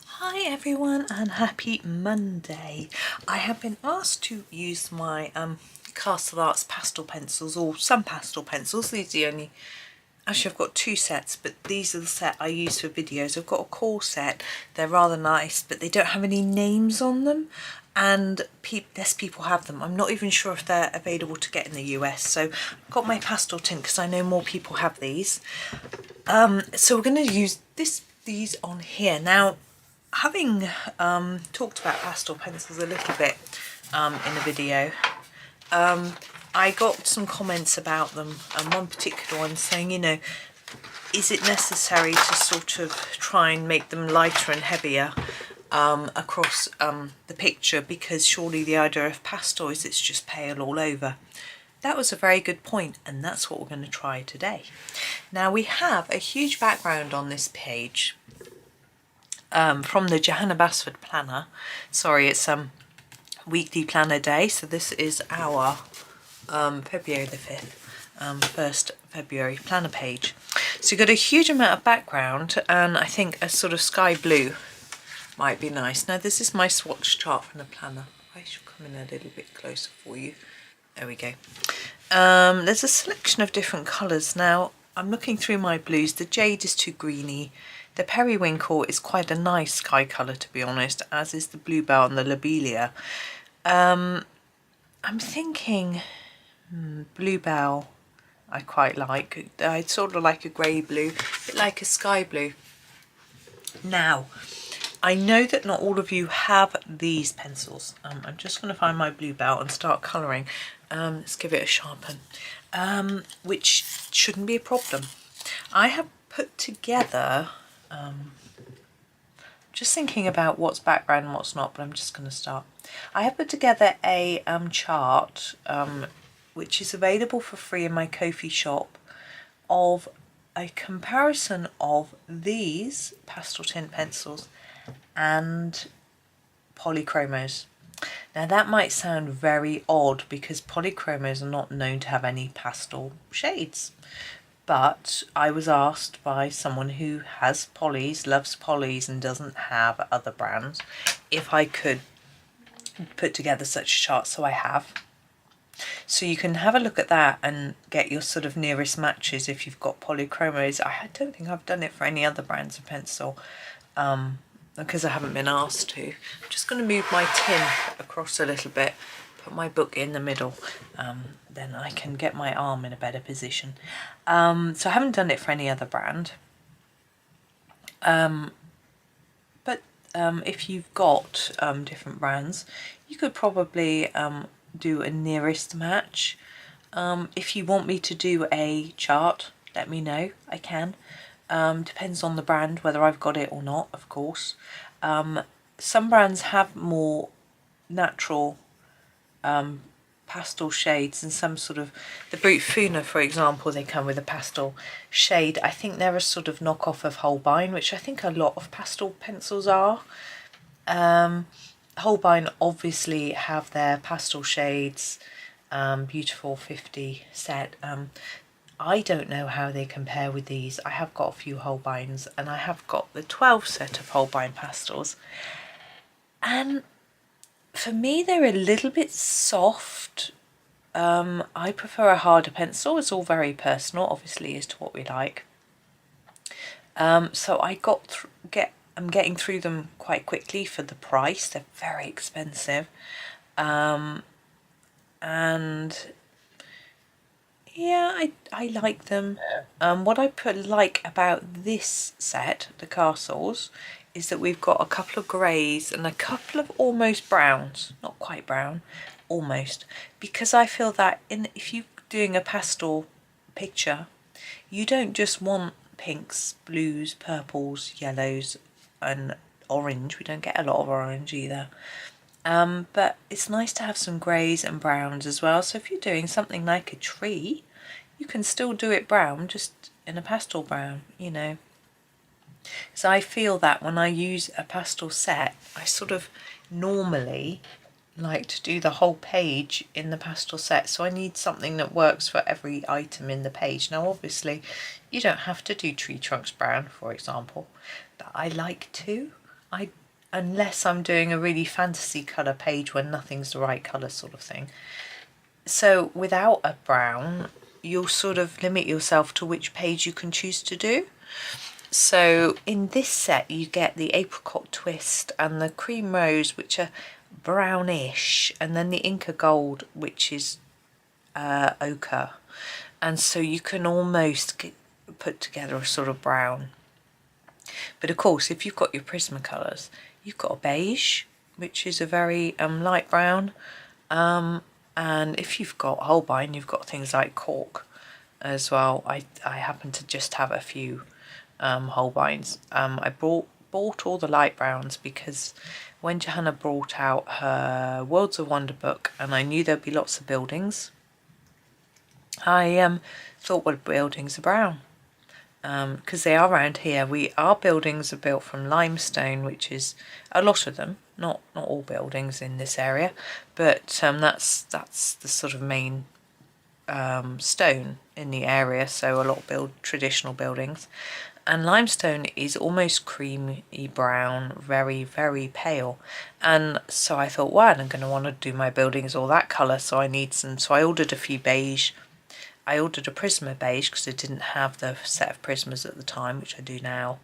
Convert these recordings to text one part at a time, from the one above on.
Hi everyone and happy Monday. I have been asked to use my Castle Arts pastel pencils, or some pastel pencils. These are the only, actually I've got two sets, but these are the set I use for videos. I've got a core set, they're rather nice, but they don't have any names on them, and less people have them. I'm not even sure if they're available to get in the US, so I've got my Pasteltint because I know more people have these. So we're going to use these on here. Now, having talked about pastel pencils a little bit in a video, I got some comments about them, and one particular one saying, you know, is it necessary to sort of try and make them lighter and heavier across the picture, because surely the idea of pastel is it's just pale all over. That was a very good point, and that's what we're going to try today. Now, we have a huge background on this page from the Johanna Basford Planner. Sorry, it's weekly planner day, so this is our February the 5th, 1st February planner page. So you've got a huge amount of background, and I think a sort of sky blue might be nice. Now, this is my swatch chart from the planner. I should come in a little bit closer for you. There we go. There's a selection of different colours. Now, I'm looking through my blues. The jade is too greeny. The periwinkle is quite a nice sky colour, to be honest, as is the bluebell and the lobelia. I'm thinking bluebell I quite like. I sort of like a grey blue, a bit like a sky blue. Now, I know that not all of you have these pencils. I'm just going to find my bluebell and start colouring. Let's give it a sharpen, which shouldn't be a problem. I have put together, just thinking about what's background and what's not, but I'm just going to start. I have put together a chart, which is available for free in my Ko-fi shop, of a comparison of these Pasteltint pencils and polychromos. Now, that might sound very odd because polychromos are not known to have any pastel shades, but I was asked by someone who has polys, loves polys, and doesn't have other brands, if I could put together such a chart, so I have. So you can have a look at that and get your sort of nearest matches if you've got polychromos. I don't think I've done it for any other brands of pencil, because I haven't been asked to. I'm just going to move my tin across a little bit, put my book in the middle, then I can get my arm in a better position. So I haven't done it for any other brand. But if you've got different brands, you could probably do a nearest match. If you want me to do a chart, let me know, I can. Depends on the brand whether I've got it or not, of course. Some brands have more natural pastel shades, and some sort of, the Brute Funa, for example, they come with a pastel shade. I think they're a sort of knockoff of Holbein, which I think a lot of pastel pencils are. Holbein obviously have their pastel shades, beautiful 50 set. I don't know how they compare with these. I have got a few Holbeins, and I have got the 12 set of Holbein pastels, and for me they're a little bit soft. I prefer a harder pencil. It's all very personal, obviously, as to what we like. So I'm getting through them quite quickly for the price. They're very expensive, and yeah, I like them. What I like about this set, the castles, is that we've got a couple of greys and a couple of almost browns. Not quite brown, almost. Because I feel that if you're doing a pastel picture, you don't just want pinks, blues, purples, yellows and orange. We don't get a lot of orange either. But it's nice to have some greys and browns as well. So if you're doing something like a tree, you can still do it brown, just in a pastel brown, you know. So I feel that when I use a pastel set, I sort of normally like to do the whole page in the pastel set. So I need something that works for every item in the page. Now, obviously, you don't have to do tree trunks brown, for example, but I like to. unless I'm doing a really fantasy colour page when nothing's the right colour sort of thing. So without a brown, you'll sort of limit yourself to which page you can choose to do. So in this set you get the apricot twist and the cream rose, which are brownish, and then the Inca gold, which is ochre, and so you can almost put together a sort of brown. But of course, if you've got your Prismacolors, you've got a beige, which is a very light brown, and if you've got Holbein, you've got things like cork as well. I happen to just have a few Holbeins. I bought all the light browns because when Johanna brought out her Worlds of Wonder book and I knew there'd be lots of buildings, I thought, well, buildings are brown, because they are around here. Our buildings are built from limestone, which is a lot of them, not all buildings in this area, but that's the sort of main stone in the area, so a lot of traditional buildings. And limestone is almost creamy brown, very, very pale. And so I thought, well, I'm going to want to do my buildings all that colour, so I need some. So I ordered a few beige. I ordered a Prisma beige because I didn't have the set of Prismas at the time, which I do now.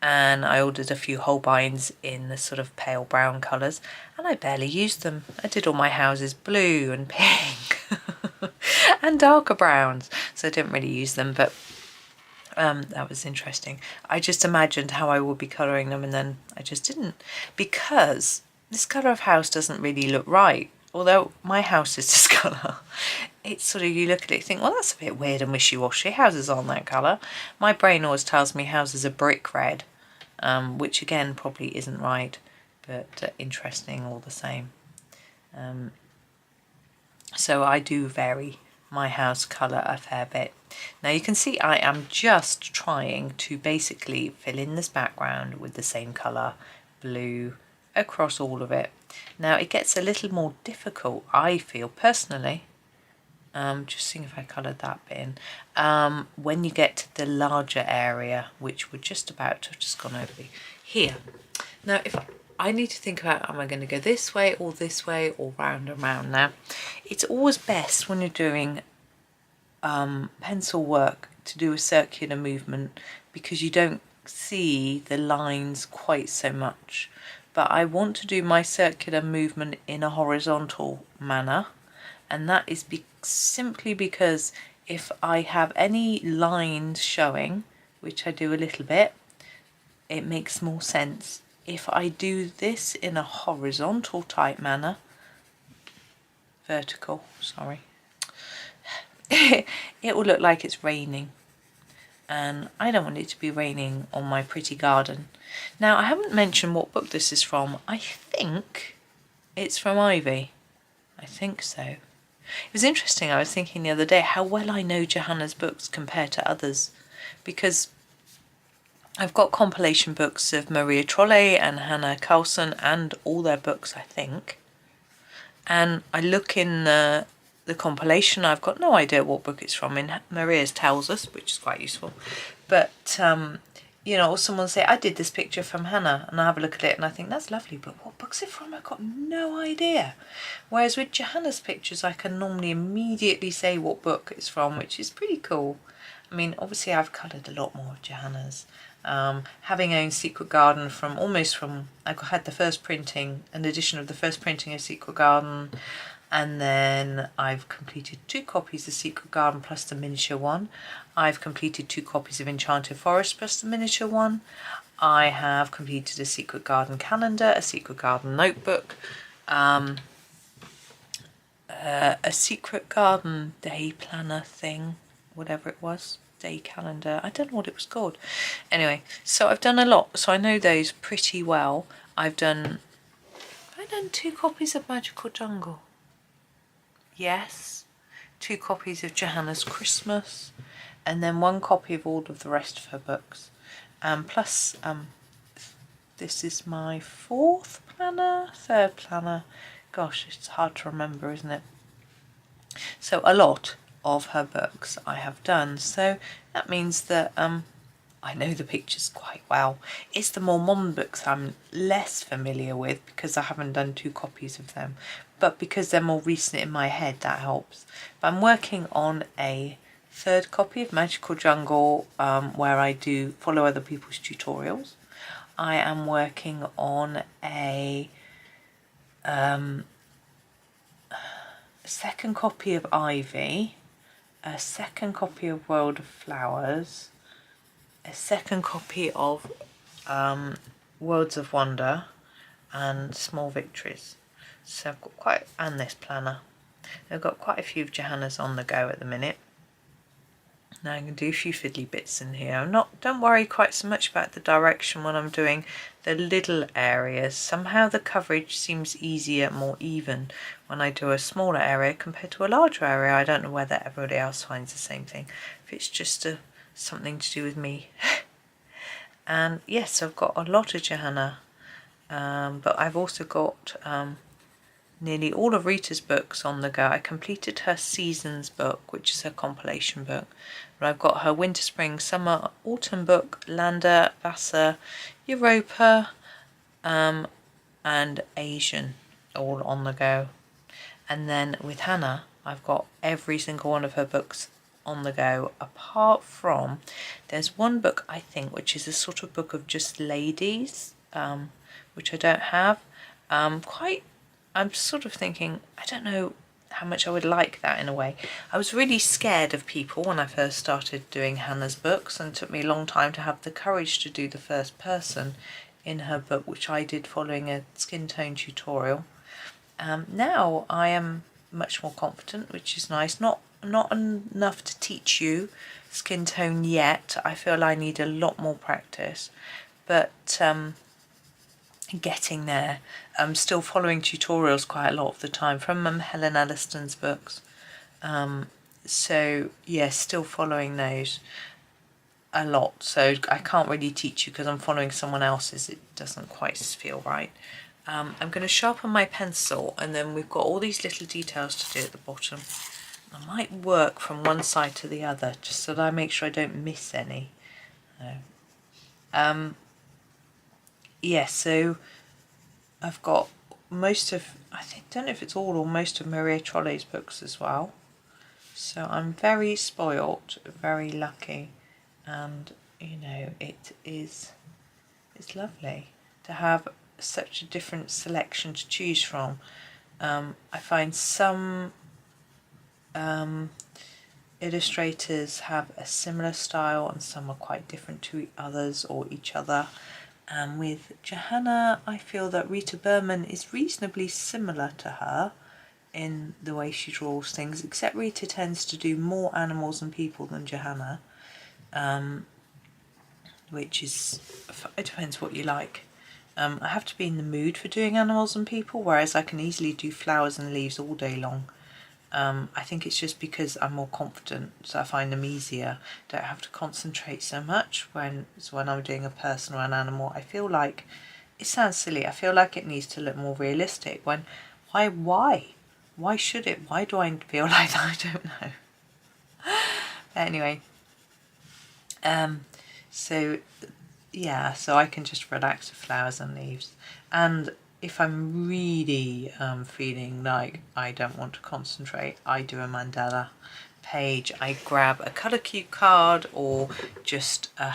And I ordered a few Holbeins in the sort of pale brown colours, and I barely used them. I did all my houses blue and pink and darker browns, so I didn't really use them, but that was interesting. I just imagined how I would be colouring them, and then I just didn't, because this colour of house doesn't really look right. Although my house is this colour, it's sort of, you look at it and think, well, that's a bit weird and wishy-washy. Houses aren't that colour. My brain always tells me houses are brick red, which again probably isn't right, but interesting all the same. So I do vary my house colour a fair bit. Now you can see I am just trying to basically fill in this background with the same colour, blue, across all of it. Now it gets a little more difficult, I feel personally, just seeing if I coloured that bit in, when you get to the larger area, which we're just about to have just gone over here. Now if I need to think about, am I going to go this way or round and round? Now it's always best when you're doing pencil work to do a circular movement, because you don't see the lines quite so much. But I want to do my circular movement in a horizontal manner, and that is simply because if I have any lines showing, which I do a little bit, it makes more sense. If I do this in a horizontal type manner, vertical, sorry, it will look like it's raining, and I don't want it to be raining on my pretty garden. Now I haven't mentioned what book this is from. I think it's from Ivy. I think so. It was interesting, I was thinking the other day how well I know Johanna's books compared to others, because I've got compilation books of Maria Trolle and Hannah Carlson and all their books, I think, and I look in the compilation, I've got no idea what book it's from. In Maria's tells us, which is quite useful, but you know, or someone say, I did this picture from Hannah, and I have a look at it and I think that's lovely, but what book's it from? I've got no idea. Whereas with Johanna's pictures I can normally immediately say what book it's from, which is pretty cool. I mean, obviously I've coloured a lot more of Johanna's, having owned Secret Garden from I had the first printing, an edition of the first printing of Secret Garden, and then I've completed 2 copies of Secret Garden plus the miniature one. I've completed 2 copies of Enchanted Forest plus the miniature one. I have completed a Secret Garden calendar, a Secret Garden notebook, a Secret Garden day planner thing, whatever it was, day calendar, I don't know what it was called. Anyway, so I've done a lot, so I know those pretty well. I've done 2 copies of Magical Jungle. Yes, 2 copies of Johanna's Christmas, and then 1 copy of all of the rest of her books. Plus, this is my 4th planner, 3rd planner. Gosh, it's hard to remember, isn't it? So a lot of her books I have done. So that means that I know the pictures quite well. It's the Mormon books I'm less familiar with because I haven't done 2 copies of them, but because they're more recent in my head, that helps. But I'm working on a 3rd copy of Magical Jungle where I do follow other people's tutorials. I am working on a 2nd copy of Ivy, a 2nd copy of World of Flowers, a 2nd copy of Worlds of Wonder and Small Victories. So I've got quite, and this planner. I've got quite a few of Johanna's on the go at the minute. Now I'm going to do a few fiddly bits in here. Don't worry quite so much about the direction when I'm doing the little areas. Somehow the coverage seems easier, more even when I do a smaller area compared to a larger area. I don't know whether everybody else finds the same thing. If it's just something to do with me. And yes, I've got a lot of Johanna, but I've also got nearly all of Rita's books on the go. I completed her Seasons book, which is her compilation book. But I've got her Winter, Spring, Summer, Autumn book, Lander, Vassar, Europa, and Asian all on the go. And then with Hannah, I've got every single one of her books on the go, apart from there's one book I think which is a sort of book of just ladies, which I don't have. I'm sort of thinking, I don't know how much I would like that in a way. I was really scared of people when I first started doing Hannah's books, and it took me a long time to have the courage to do the first person in her book, which I did following a skin tone tutorial. Now I am much more confident, which is nice. Not enough to teach you skin tone yet. I feel I need a lot more practice, but getting there. I'm still following tutorials quite a lot of the time from Helen Elliston's books. So yes, still following those a lot. So I can't really teach you because I'm following someone else's. It doesn't quite feel right. I'm going to sharpen my pencil, and then we've got all these little details to do at the bottom. I might work from one side to the other just so that I make sure I don't miss any. Yeah, so I've got most of, don't know if it's all or most of Maria Trolle's books as well. So I'm very spoilt, very lucky, and you know, it's lovely to have such a different selection to choose from. I find some illustrators have a similar style and some are quite different to others or each other. And with Johanna, I feel that Rita Berman is reasonably similar to her in the way she draws things, except Rita tends to do more animals and people than Johanna, which is, it depends what you like. I have to be in the mood for doing animals and people, whereas I can easily do flowers and leaves all day long. I think it's just because I'm more confident, so I find them easier. Don't have to concentrate so much when I'm doing a person or an animal. I feel like, it sounds silly, I feel like it needs to look more realistic. Why should it? Why do I feel like that? I don't know. Anyway, so yeah, so I can just relax with flowers and leaves. And if I'm really feeling like I don't want to concentrate, I do a mandala page. I grab a colour cue card or just a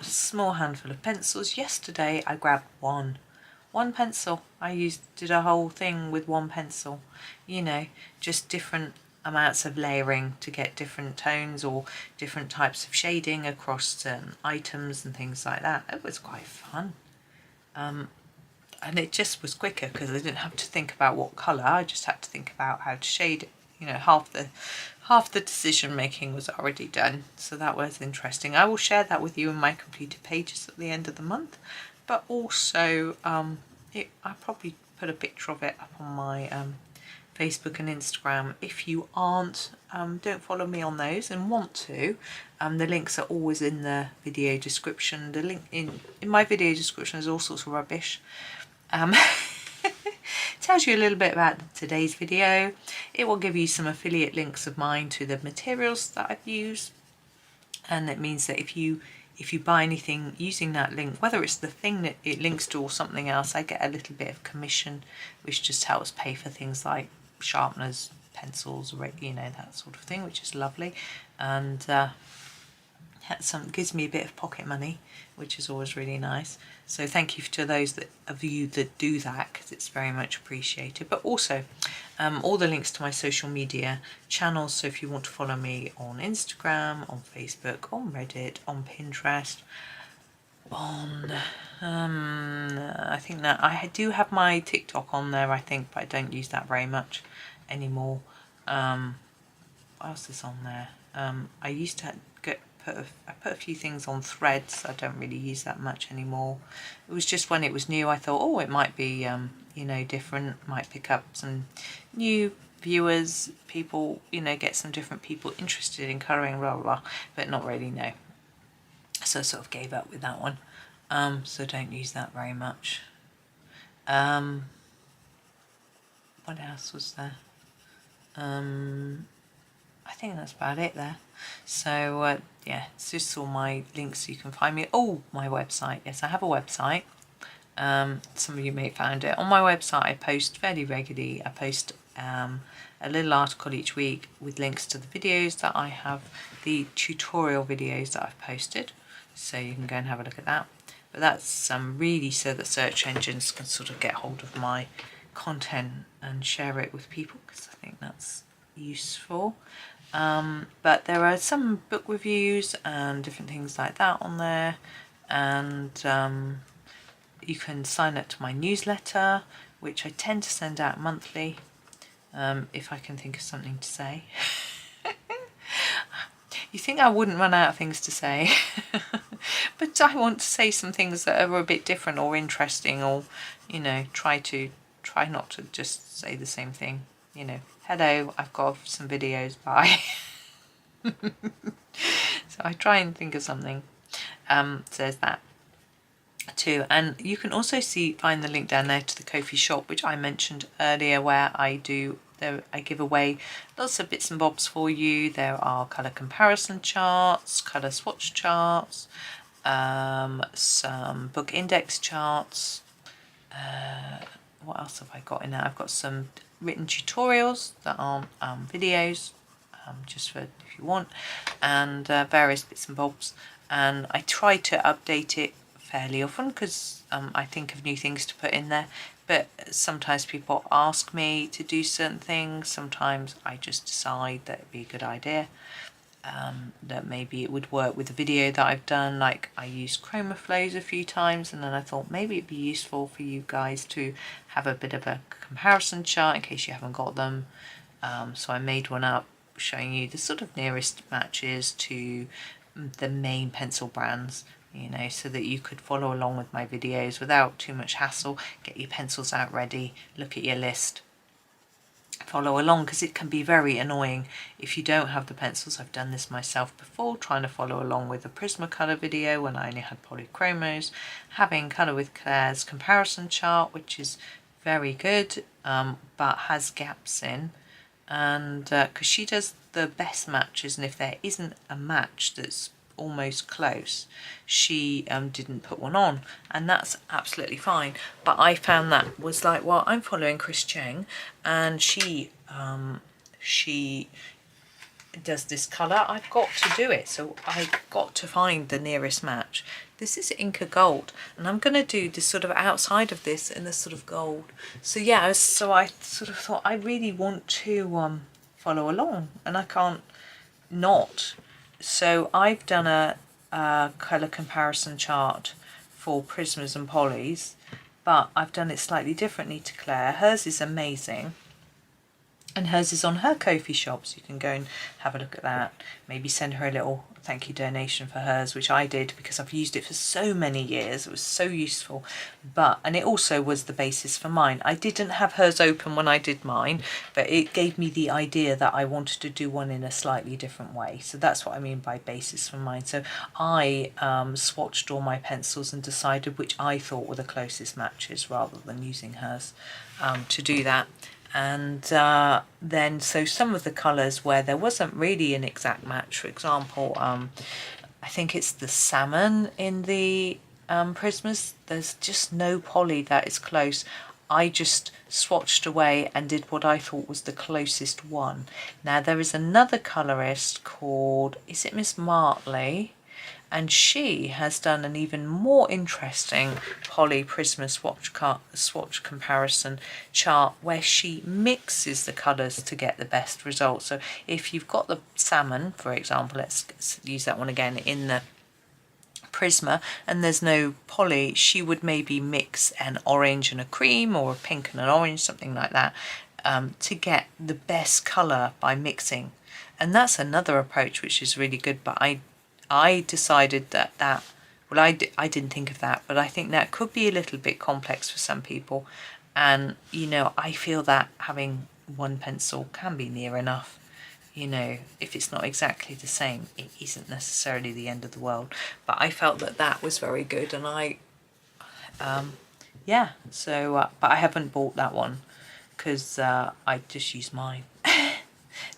small handful of pencils. Yesterday I grabbed one pencil. I did a whole thing with one pencil, you know, just different amounts of layering to get different tones or different types of shading across certain items and things like that. It was quite fun. And it just was quicker because I didn't have to think about what colour, I just had to think about how to shade it. You know, half the decision making was already done, so that was interesting. I will share that with you in my completed pages at the end of the month, but also I'll probably put a picture of it up on my Facebook and Instagram. If you don't follow me on those and want to, the links are always in the video description. The link in my video description is all sorts of rubbish. Tells you a little bit about today's video. It will give you some affiliate links of mine to the materials that I've used, and it means that if you if you buy anything using that link, whether it's the thing that it links to or something else, I get a little bit of commission, which just helps pay for things like sharpeners, pencils, you know, that sort of thing, which is lovely. And gives me a bit of pocket money, which is always really nice. So thank you to those of you that do that, because it's very much appreciated. But also all the links to my social media channels, so if you want to follow me on Instagram, on Facebook, on Reddit, on Pinterest, on I think that I do have my TikTok on there, I think, but I don't use that very much anymore. What else is on there? I used to I put a few things on Threads. I don't really use that much anymore. It was just when it was new, I thought, oh, it might be you know, different, might pick up some new viewers, people, you know, get some different people interested in colouring, blah, blah, blah, but not really, no. So I sort of gave up with that one. So don't use that very much. What else was there? I think that's about it there. So yeah, it's just all my links so you can find me. Oh, my website. Yes, I have a website. Some of you may have found it. On my website, I post fairly regularly. I post a little article each week with links to the videos that I have, the tutorial videos that I've posted. So you can go and have a look at that. But that's really so that search engines can sort of get hold of my content and share it with people, because I think that's useful. But there are some book reviews and different things like that on there, and you can sign up to my newsletter, which I tend to send out monthly, if I can think of something to say. You think I wouldn't run out of things to say, but I want to say some things that are a bit different or interesting, or, you know, try not to just say the same thing. You know, hello, I've got some videos, bye. So I try and think of something. So there's that too. And you can also find the link down there to the Ko-fi shop, which I mentioned earlier, where I give away lots of bits and bobs for you. There are colour comparison charts, colour swatch charts, some book index charts. What else have I got in there? I've got some written tutorials that are videos, just for if you want, and various bits and bobs. And I try to update it fairly often, because I think of new things to put in there. But sometimes people ask me to do certain things. Sometimes I just decide that it'd be a good idea. That maybe it would work with the video that I've done. Like, I used chroma flows a few times, and then I thought maybe it'd be useful for you guys to have a bit of a comparison chart in case you haven't got them. So I made one up showing you the sort of nearest matches to the main pencil brands, you know, so that you could follow along with my videos without too much hassle. Get your pencils out ready, look at your list, follow along, because it can be very annoying if you don't have the pencils. I've done this myself before, trying to follow along with a Prismacolor video when I only had polychromos, having Colour with Claire's comparison chart, which is very good, but has gaps in, and because she does the best matches, and if there isn't a match that's almost close, she didn't put one on, and that's absolutely fine. But I found that was like, well, I'm following Chris Cheng, and she does this colour, I've got to do it, so I got to find the nearest match. This is Inca Gold, and I'm going to do this sort of outside of this in this sort of gold. So yeah, so I sort of thought I really want to follow along, and I can't not. So I've done a colour comparison chart for Prismas and Polys, but I've done it slightly differently to Claire. Hers is amazing, and hers is on her Ko-fi shop, so you can go and have a look at that. Maybe send her a little thank you donation for hers, which I did because I've used it for so many years. It was so useful. And it also was the basis for mine. I didn't have hers open when I did mine, but it gave me the idea that I wanted to do one in a slightly different way. So that's what I mean by basis for mine. So I swatched all my pencils and decided which I thought were the closest matches, rather than using hers to do that. And then so some of the colours where there wasn't really an exact match, for example, I think it's the salmon in the Prismas. There's just no poly that is close. I just swatched away and did what I thought was the closest one. Now there is another colourist called, is it Miss Martley? And she has done an even more interesting poly Prisma swatch comparison chart where she mixes the colours to get the best results. So if you've got the salmon, for example, let's use that one again, in the Prisma, and there's no poly, she would maybe mix an orange and a cream, or a pink and an orange, something like that, to get the best colour by mixing. And that's another approach which is really good, but I decided that well, I didn't think of that, but I think that could be a little bit complex for some people. And, you know, I feel that having one pencil can be near enough. You know, if it's not exactly the same, it isn't necessarily the end of the world. But I felt that that was very good, and yeah, so, but I haven't bought that one because I just use mine.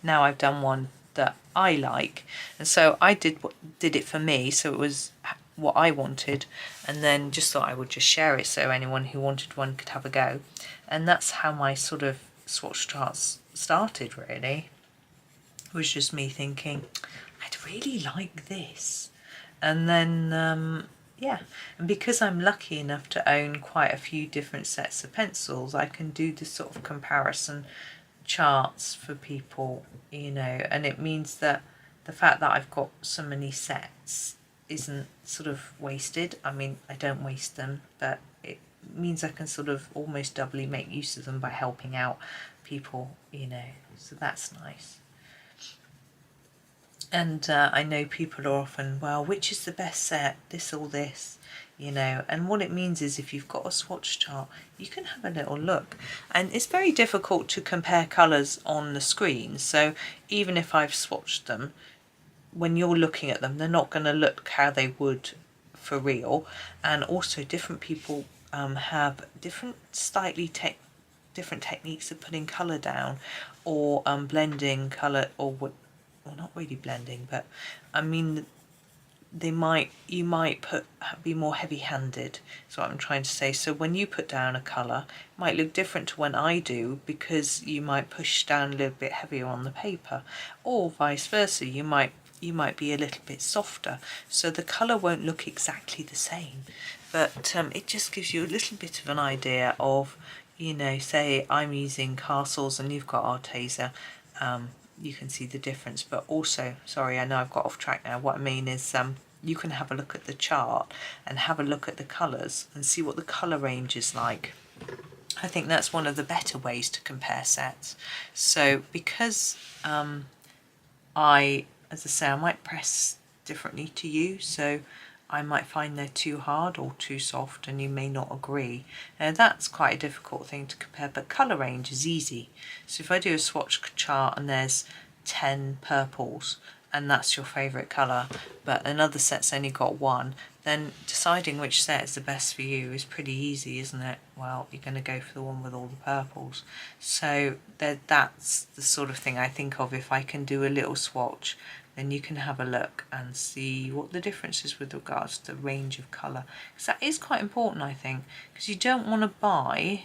Now I've done one that I like, and so I did it for me, so it was what I wanted, and then just thought I would just share it so anyone who wanted one could have a go. And that's how my sort of swatch charts started, really. It was just me thinking I'd really like this, and then yeah, and because I'm lucky enough to own quite a few different sets of pencils, I can do this sort of comparison charts for people, you know, and it means that the fact that I've got so many sets isn't sort of wasted. I mean, I don't waste them, but it means I can sort of almost doubly make use of them by helping out people, you know, so that's nice. And I know people are often, well, which is the best set, this or this, you know, and what it means is if you've got a swatch chart, you can have a little look. And it's very difficult to compare colours on the screen, so even if I've swatched them, when you're looking at them, they're not going to look how they would for real. And also different people have different different techniques of putting colour down, or blending colour, or what, well, not really blending, but I mean, you might be more heavy-handed, is what I'm trying to say. So when you put down a colour, it might look different to when I do, because you might push down a little bit heavier on the paper, or vice versa. You might be a little bit softer, so the colour won't look exactly the same. But it just gives you a little bit of an idea of, you know, say I'm using Castles and you've got Arteza, you can see the difference. But also, sorry, I know I've got off track now. What I mean is you can have a look at the chart and have a look at the colours and see what the colour range is like. I think that's one of the better ways to compare sets. So because as I say, I might press differently to you, so I might find they're too hard or too soft, and you may not agree. Now that's quite a difficult thing to compare, but colour range is easy. So if I do a swatch chart and there's 10 purples and that's your favourite colour, but another set's only got one, then deciding which set is the best for you is pretty easy, isn't it? Well, you're going to go for the one with all the purples. So that's the sort of thing I think of. If I can do a little swatch, then you can have a look and see what the difference is with regards to the range of colour. Because that is quite important, I think, because you don't want to buy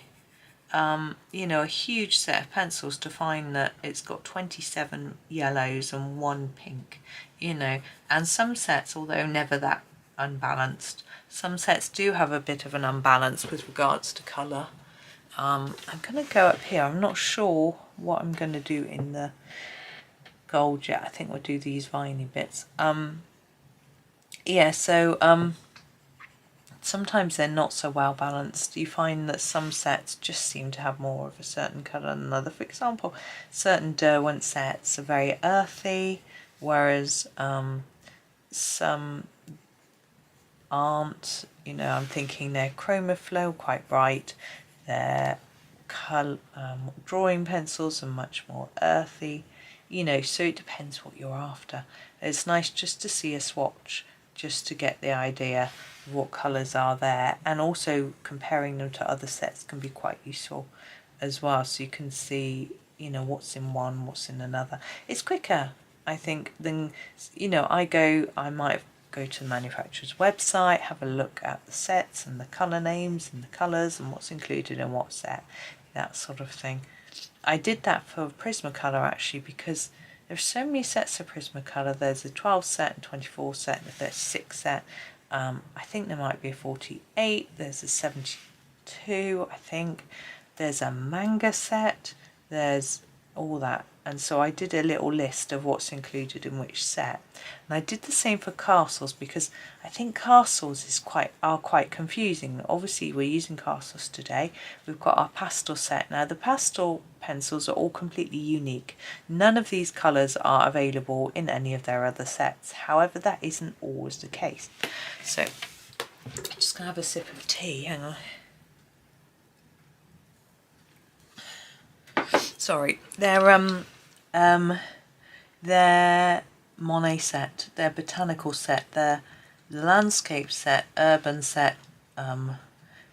you know, a huge set of pencils to find that it's got 27 yellows and 1 pink, you know. And some sets, although never that unbalanced, some sets do have a bit of an unbalance with regards to colour. I'm going to go up here. I'm not sure what I'm going to do in the gold yet. I think we'll do these viney bits. Yeah, so sometimes they're not so well balanced. You find that some sets just seem to have more of a certain colour than another. For example, certain Derwent sets are very earthy, whereas some aren't. You know, I'm thinking they're Chromaflow, quite bright. Their drawing pencils are much more earthy. You know, so it depends what you're after. It's nice just to see a swatch, just to get the idea of what colours are there, and also comparing them to other sets can be quite useful as well, so you can see, you know, what's in one, what's in another. It's quicker, I think, than, you know, I might go to the manufacturer's website, have a look at the sets and the colour names and the colours and what's included in what set, that sort of thing. I did that for Prismacolor actually, because there's so many sets of Prismacolor. There's a 12 set, and 24 set, and a 36 set. I think there might be a 48, there's a 72, I think. There's a manga set, there's all that. And so I did a little list of what's included in which set. And I did the same for castles, because I think castles are quite confusing. Obviously we're using castles today. We've got our pastel set. Now the pastel pencils are all completely unique. None of these colours are available in any of their other sets. However, that isn't always the case. So I'm just going to have a sip of tea, hang on. Sorry, they're Monet set, their botanical set, their landscape set, urban set,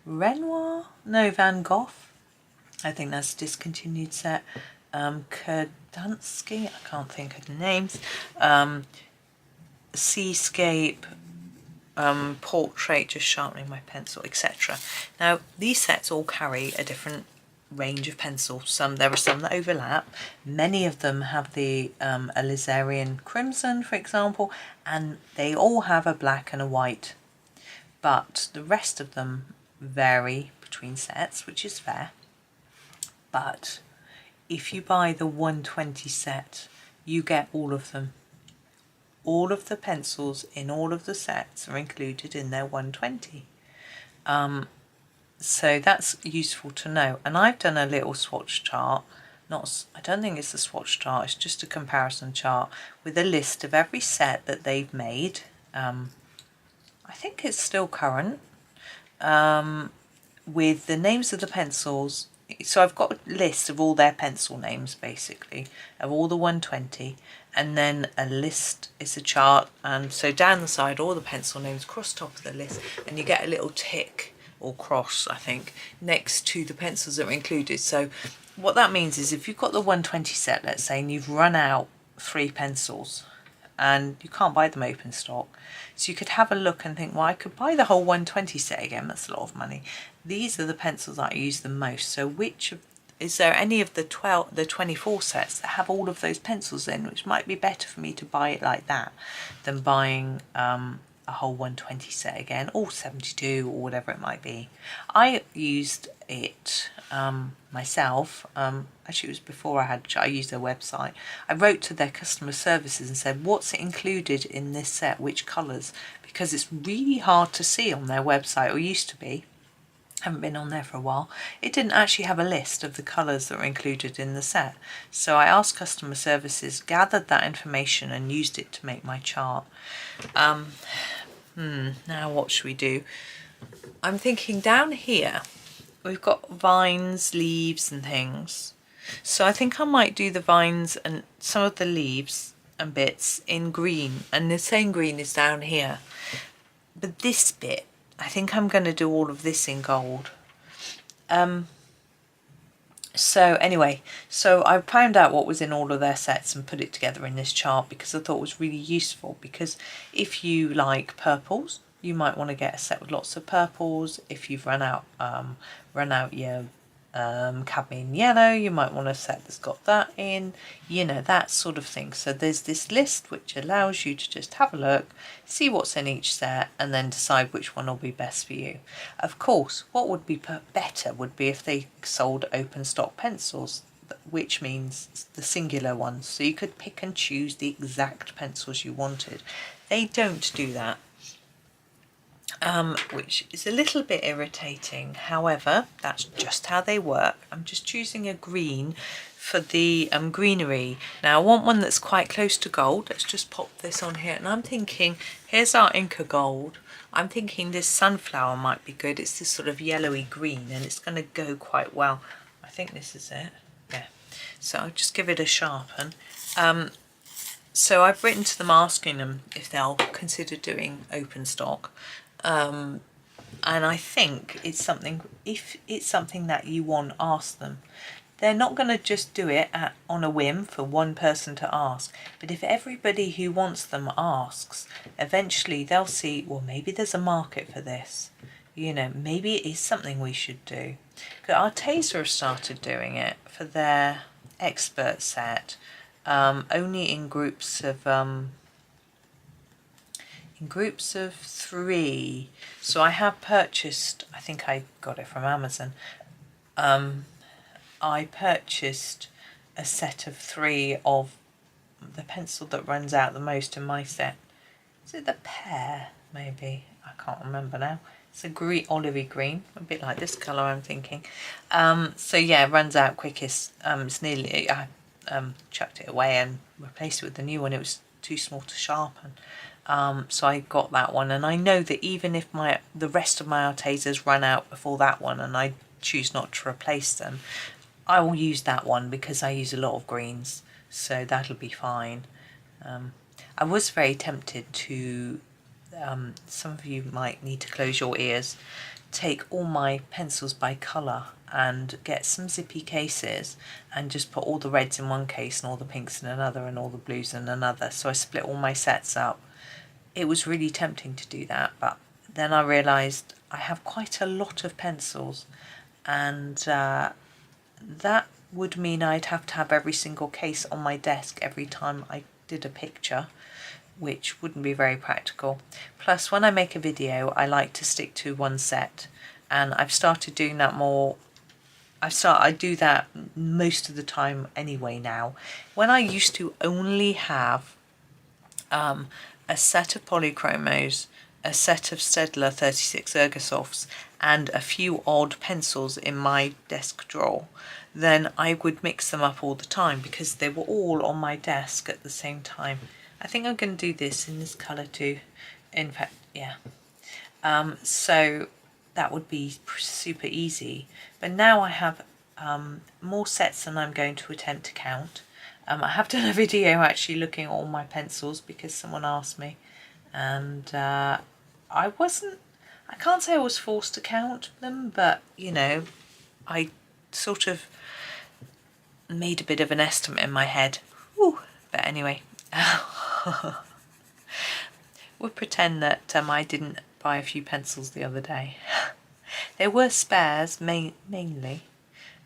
Renoir? No, Van Gogh. I think that's a discontinued set. Kurdansky, I can't think of the names. Seascape, portrait, just sharpening my pencil, etc. Now, these sets all carry a different range of pencils. There are some that overlap. Many of them have the alizarin crimson, for example, and they all have a black and a white, but the rest of them vary between sets, which is fair. But if you buy the 120 set, you get all of them. All of the pencils in all of the sets are included in their 120. So that's useful to know. And I've done a little swatch chart. I don't think it's a swatch chart, it's just a comparison chart with a list of every set that they've made. I think it's still current, with the names of the pencils. So I've got a list of all their pencil names, basically, of all the 120, and then a list is a chart, and so down the side all the pencil names across top of the list, and you get a little tick or cross, I think, next to the pencils that are included. So what that means is if you've got the 120 set, let's say, and you've run out 3 pencils and you can't buy them open stock, so you could have a look and think, well, I could buy the whole 120 set again, that's a lot of money. These are the pencils that I use the most. So is there any of the 24 sets that have all of those pencils in, which might be better for me to buy it like that than buying a whole 120 set again, or 72 or whatever it might be. I used it myself. Actually, it was before I used their website. I wrote to their customer services and said, what's included in this set, which colours, because it's really hard to see on their website, or used to be. Haven't been on there for a while. It didn't actually have a list of the colours that were included in the set. So I asked customer services, gathered that information and used it to make my chart. Now what should we do? I'm thinking down here we've got vines, leaves and things. So I think I might do the vines and some of the leaves and bits in green, and the same green is down here. But this bit, I think I'm going to do all of this in gold. So anyway, so I found out what was in all of their sets and put it together in this chart, because I thought it was really useful. Because if you like purples, you might want to get a set with lots of purples. If you've run out your cadmium yellow, you might want a set that's got that in, you know, that sort of thing. So there's this list which allows you to just have a look, see what's in each set, and then decide which one will be best for you. Of course, what would be better would be if they sold open stock pencils, which means the singular ones, so you could pick and choose the exact pencils you wanted. They don't do that, which is a little bit irritating. However, that's just how they work. I'm just choosing a green for the greenery. Now I want one that's quite close to gold. Let's just pop this on here, and I'm thinking, here's our Inca gold. I'm thinking this sunflower might be good. It's this sort of yellowy green, and it's going to go quite well. I think this is it. Yeah. So I'll just give it a sharpen. So I've written to them asking them if they'll consider doing open stock. And I think it's something, if it's something that you want, ask them. they're not going to just do it on a whim for one person to ask. But if everybody who wants them asks, eventually they'll see, well, maybe there's a market for this. You know, maybe it is something we should do. Arteza have started doing it for their expert set, only in groups of 3. So I have purchased, I think I got it from Amazon, I purchased a set of 3 of the pencil that runs out the most in my set. Is it the pear, maybe? I can't remember now. It's a green, olivey green, a bit like this colour I'm thinking. So yeah, it runs out quickest. It's nearly, I chucked it away and replaced it with the new one. It was too small to sharpen. So I got that one, and I know that even if the rest of my Artezas run out before that one and I choose not to replace them, I will use that one because I use a lot of greens, so that'll be fine. I was very tempted to, some of you might need to close your ears, take all my pencils by colour and get some zippy cases and just put all the reds in one case and all the pinks in another and all the blues in another. So I split all my sets up. It was really tempting to do that, but then I realised I have quite a lot of pencils, and that would mean I'd have to have every single case on my desk every time I did a picture, which wouldn't be very practical. Plus, when I make a video, I like to stick to one set, and I've started doing that more. I do that most of the time anyway now. When I used to only have a set of polychromos, a set of Staedtler 36 Ergosofts, and a few odd pencils in my desk drawer, then I would mix them up all the time because they were all on my desk at the same time. I think I'm going to do this in this colour too. In fact, yeah. So that would be super easy. But now I have more sets than I'm going to attempt to count. I have done a video actually looking at all my pencils because someone asked me, and I can't say I was forced to count them, but you know, I sort of made a bit of an estimate in my head. Whew. But anyway, we'll pretend that I didn't buy a few pencils the other day. There were spares, mainly.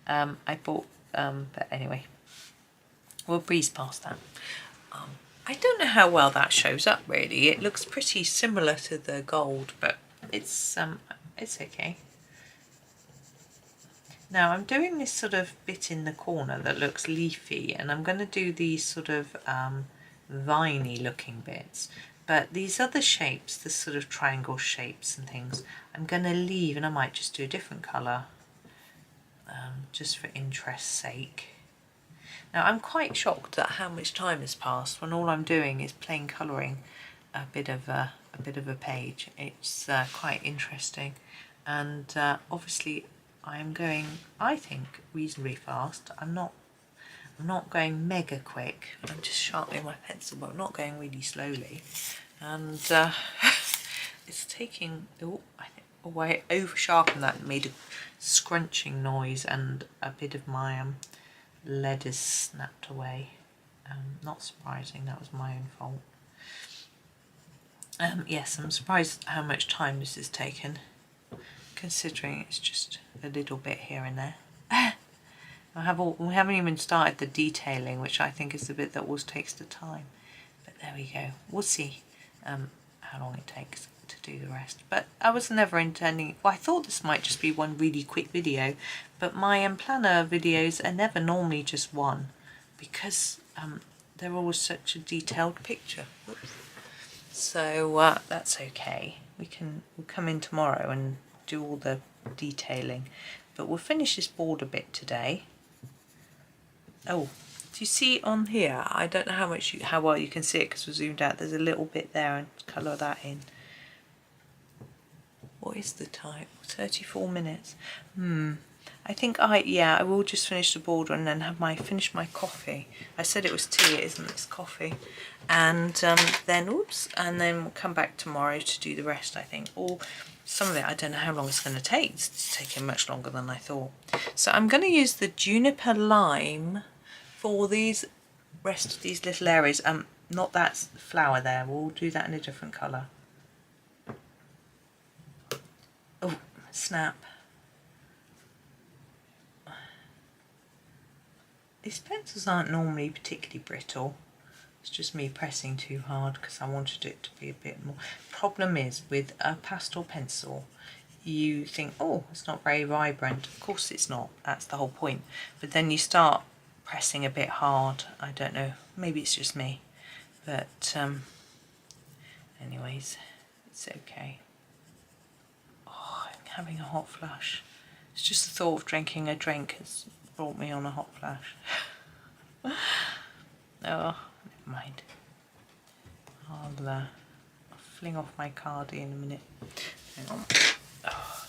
I bought, but anyway, we'll breeze past that. I don't know how well that shows up really. It looks pretty similar to the gold, but it's okay. Now I'm doing this sort of bit in the corner that looks leafy, and I'm going to do these sort of viney looking bits. But these other shapes, the sort of triangle shapes and things, I'm going to leave, and I might just do a different colour, just for interest's sake. Now I'm quite shocked at how much time has passed when all I'm doing is plain colouring a bit of a page. It's quite interesting, and obviously I am going, I think, reasonably fast. I'm not going mega quick. I'm just sharpening my pencil, but I'm not going really slowly. And it's taking, I think, I over sharpened that and made a scrunching noise, and a bit of my lead is snapped away. Not surprising, that was my own fault. Yes, I'm surprised how much time this has taken, considering it's just a little bit here and there. We haven't even started the detailing, which I think is the bit that always takes the time. But there we go. We'll see how long it takes to do the rest. But I was never intending, well, I thought this might just be one really quick video, but my planner videos are never normally just one, because they're always such a detailed picture. Oops. So that's okay. We'll come in tomorrow and do all the detailing, but we'll finish this border bit today. Oh, do you see on here? I don't know how well you can see it because we're zoomed out. There's a little bit there, and colour that in. What is the time? 34 minutes. I think I will just finish the border and then finish my coffee. I said it was tea, it isn't, it's coffee. And then we'll come back tomorrow to do the rest, I think. Or some of it, I don't know how long it's going to take. It's taking much longer than I thought. So I'm going to use the juniper lime for these rest of these little areas. Not that flower there, we'll do that in a different colour. Oh, snap. These pencils aren't normally particularly brittle. It's just me pressing too hard because I wanted it to be a bit more. Problem is, with a pastel pencil, you think, oh, it's not very vibrant. Of course it's not, that's the whole point. But then you start pressing a bit hard. I don't know, maybe it's just me. But anyways, it's okay. Oh, I'm having a hot flush. It's just the thought of drinking a drink has brought me on a hot flash. Oh, never mind. I'll fling off my cardi in a minute. Hang on. Oh.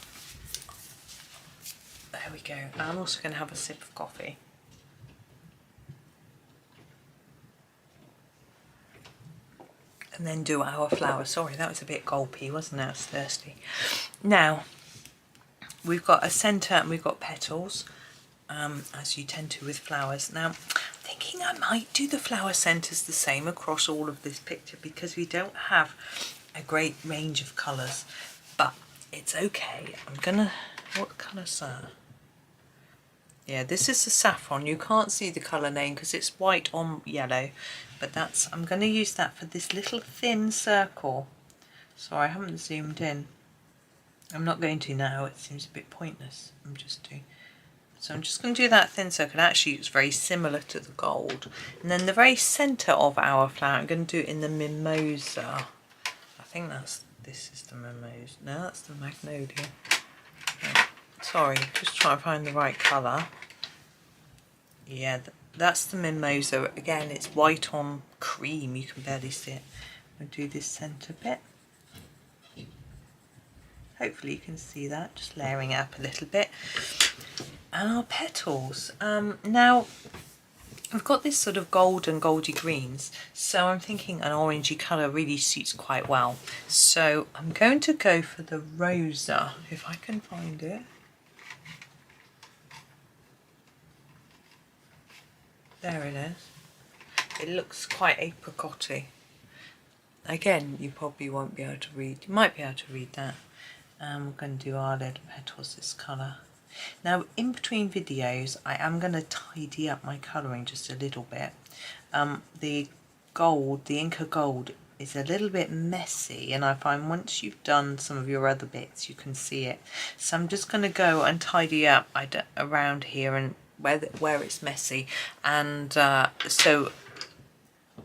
There we go. I'm also going to have a sip of coffee. And then do our flower. Sorry, that was a bit gulpy, wasn't it? I was thirsty. Now, we've got a centre and we've got petals, as you tend to with flowers. Now, I'm thinking I might do the flower centres the same across all of this picture because we don't have a great range of colours, but it's okay. I'm gonna, what colour's that? Yeah, this is the saffron. You can't see the colour name because it's white on yellow, but that's, I'm going to use that for this little thin circle. Sorry, I haven't zoomed in. I'm not going to now, it seems a bit pointless. I'm just going to do that thin circle. Actually, it's very similar to the gold. And then the very centre of our flower, I'm going to do it in the mimosa. I think this is the mimosa. No, that's the magnolia. Oh, sorry, just trying to find the right colour. Yeah, that's the mimosa. Again, it's white on cream. You can barely see it. I'm going to do this centre bit. Hopefully you can see that, just layering it up a little bit. And our petals. Now, I've got this sort of goldy greens, so I'm thinking an orangey colour really suits quite well. So I'm going to go for the rosa, if I can find it. There it is. It looks quite apricot-y. Again, you probably won't be able to read. You might be able to read that. We're going to do our little petals this colour. Now, in between videos, I am going to tidy up my colouring just a little bit. The gold, the Inca gold, is a little bit messy, and I find once you've done some of your other bits, you can see it. So I'm just going to go and tidy up around here and where it's messy, and so,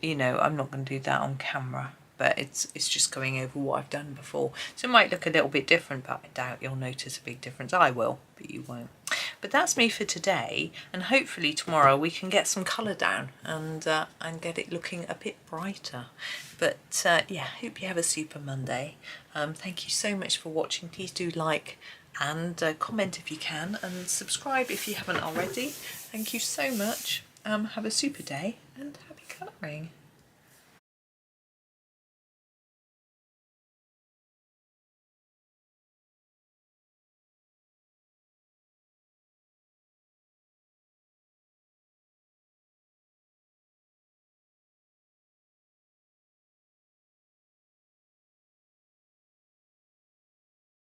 you know, I'm not going to do that on camera. But it's just going over what I've done before. So it might look a little bit different, but I doubt you'll notice a big difference. I will, but you won't. But that's me for today, and hopefully tomorrow we can get some colour down and get it looking a bit brighter. But yeah, hope you have a super Monday. Thank you so much for watching. Please do like and comment if you can, and subscribe if you haven't already. Thank you so much. Have a super day and happy colouring.